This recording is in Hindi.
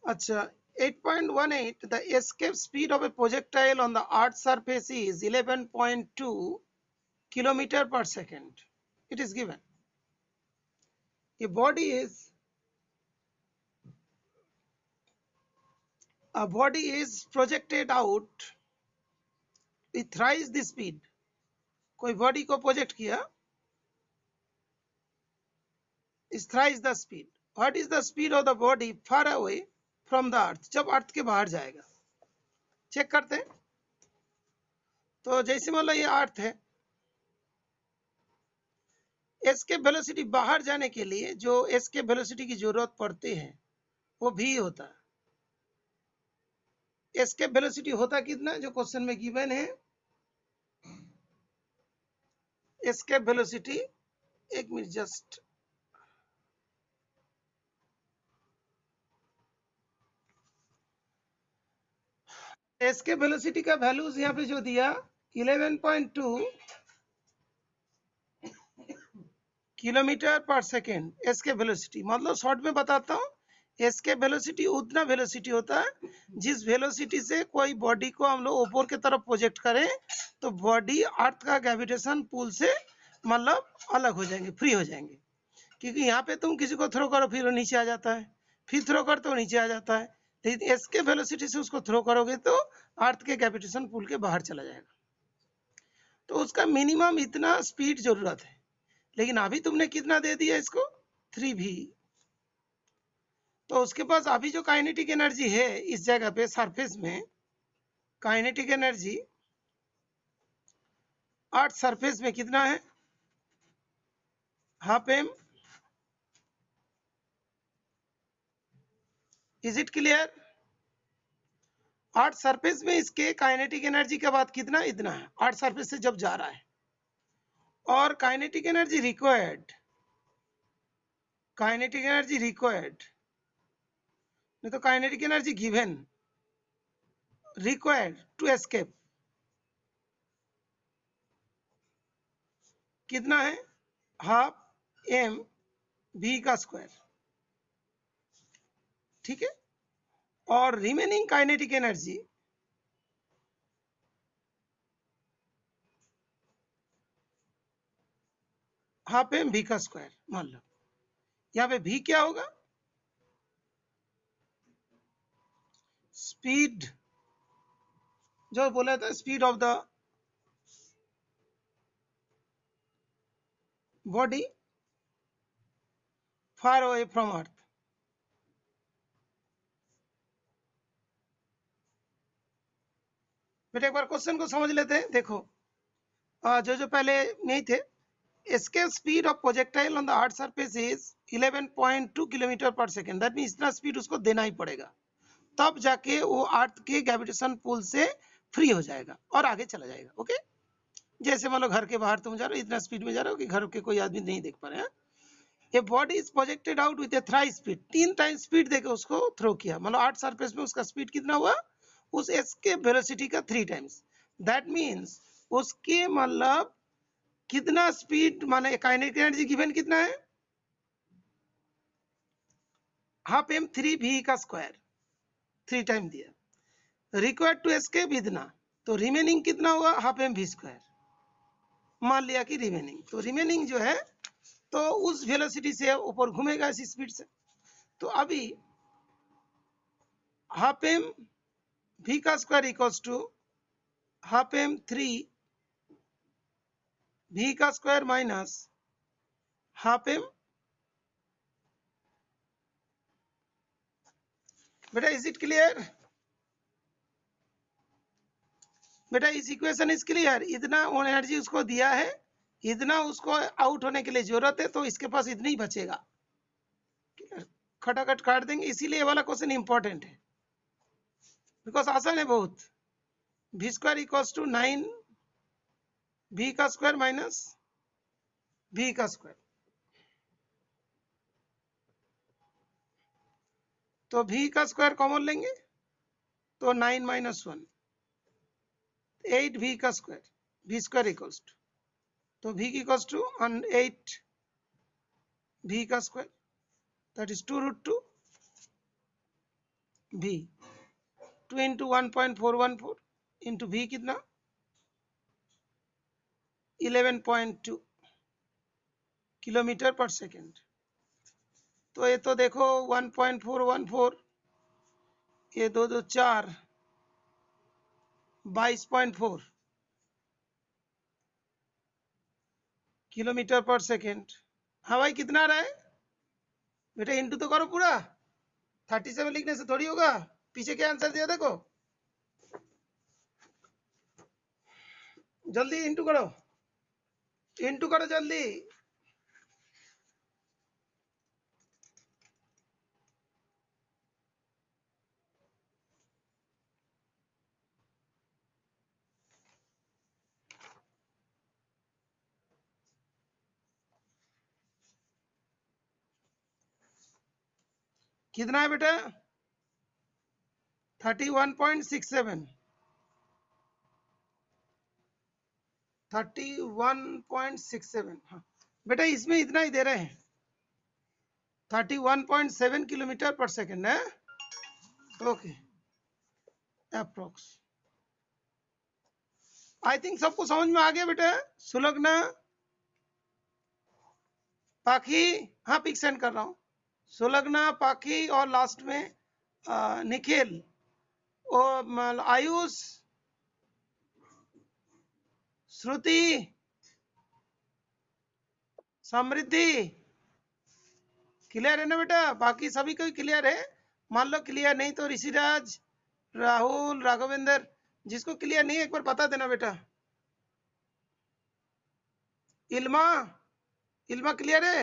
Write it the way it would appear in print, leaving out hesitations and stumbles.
अच्छा 8.18 the escape speed of a projectile on the earth's surface is 11.2 kilometer per second. It is given a body is projected out with thrice the speed. कोई बॉडी को प्रोजेक्ट किया is thrice the speed. What is the speed of the body far away from the earth? जब अर्थ के बाहर जाएगा चेक करते हैं. तो जैसे मान लो ये अर्थ है, एस्केप वेलोसिटी बाहर जाने के लिए जो एस्केप वेलोसिटी की जरूरत पड़ती है वो भी होता है. एस्केप वेलोसिटी होता कितना जो क्वेश्चन में गिवन है. एस्केप वेलोसिटी, एक मिनट जस्ट, एस्केप वेलोसिटी का वैल्यूज यहाँ पे जो दिया 11.2 किलोमीटर पर सेकेंड एस्केप वेलोसिटी. मतलब शॉर्ट में बताता हूँ, एस्केप वेलोसिटी उतना वेलोसिटी होता है जिस वेलोसिटी से कोई बॉडी को हम लोग ऊपर की तरफ प्रोजेक्ट करें तो बॉडी अर्थ का ग्रेविटेशन पुल से मतलब अलग हो जाएंगे, फ्री हो जाएंगे. क्योंकि यहाँ पे तुम किसी को थ्रो करो फिर वो नीचे आ जाता है, फिर थ्रो करते हो नीचे आ जाता है. लेकिन एस्केप वेलोसिटी से उसको थ्रो करोगे तो अर्थ के ग्रेविटेशन पुल के बाहर चला जाएगा. तो उसका मिनिमम इतना स्पीड जरूरत है. लेकिन अभी तुमने कितना दे दिया इसको 3v. तो उसके पास अभी जो काइनेटिक एनर्जी है इस जगह पे सरफेस में, काइनेटिक एनर्जी अर्थ सरफेस में कितना है, half M. Is it clear? Earth surface में इसके काइनेटिक एनर्जी के बाद कितना, इतना है अर्थ सरफेस से जब जा रहा है. और kinetic energy required, kinetic energy required नहीं तो kinetic energy given, required to escape कितना है, हाफ एम वी का स्क्वायर. ठीक है. और remaining kinetic energy half M V का स्क्वायर. मान लो यहाँ पे वी क्या होगा, स्पीड जो बोला था, speed of the body far away from earth. बेटा एक बार क्वेश्चन को समझ लेते हैं. देखो जो पहले नहीं थे, escape speed of projectile on the earth surface is 11.2 kilometre पर सेकेंड. दैट मीन इतना स्पीड उसको देना ही पड़ेगा, तब जाके वो अर्थ के ग्रेविटेशन पुल से फ्री हो जाएगा और आगे चला जाएगा. ओके. जैसे मान लो घर के बाहर तुम जा रहे हो, इतना स्पीड में जा रहे हो कि घर के कोई आदमी नहीं देख पा रहे हैं. A body is projected out with A thrice speed. 3 time speed देके उसको थ्रो किया. मतलब अर्थ सरफेस में उसका स्पीड कितना हुआ, उस एस्केप वेलोसिटी का 3 टाइम्स. दैट मीन्स उसके मतलब कितना स्पीड, माने काइनेटिक एनर्जी गिवन कितना है, हाफ एम 3v का स्क्वायर, 3 टाइम दिया. रिक्वायर्ड टू एस्केप इतना, तो रिमेनिंग कितना हुआ, हाफ एम वी स्क्वायर. मान लिया कि रिमेनिंग, तो रिमेनिंग जो है तो उस वेलोसिटी से ऊपर घूमेगा इस स्पीड से. तो अभी हाफ एम वी का square equals to half M 3v का स्क्वायर माइनस हाफ एम. बेटा इज इट क्लियर? बेटा इस इक्वेशन इज क्लियर. इतना एनर्जी उसको दिया है, इतना उसको आउट होने के लिए जरूरत है, तो इसके पास इतना ही बचेगा. खटाखट काट देंगे. इसीलिए ये वाला क्वेश्चन इंपॉर्टेंट है, बिकॉज आसान है बहुत. V square equals to 9 V का स्क्वायर माइनस वी का स्क्वायर. तो वी का स्क्वायर कॉमन लेंगे तो 9 माइनस 1 8 वी का square, V square equals to, तो वी इक्वल्स टू 8 वी का square, that is 2 root 2 v 2 into 1.414 into v कितना 11.2 किलोमीटर पर सेकेंड। तो ये तो देखो 1.414 ये 2 2 4 22.4 किलोमीटर पर सेकेंड। हाँ भाई कितना आ रहा है बेटा, इंटू तो करो पूरा, 37 लिखने से थोड़ी होगा। पीछे क्या आंसर दिया देखो, जल्दी इंटू करो, इंटू करो जल्दी। कितना है बेटा 31.67 31.67। हाँ बेटा इसमें इतना ही दे रहे हैं 31.7 किलोमीटर पर सेकेंड है। Okay approx. आई थिंक सबको समझ में आ गया बेटा। सुलग्ना पाखी, हाँ पिक सेंड कर रहा हूँ। सुलग्ना पाखी और लास्ट में निखिल और आयुष श्रुति समृद्धि क्लियर है ना बेटा, बाकी सभी को क्लियर है। मान लो क्लियर नहीं तो ऋषिराज राहुल राघवेंद्र जिसको क्लियर नहीं है एक बार बता देना बेटा। इल्मा, इल्मा क्लियर है।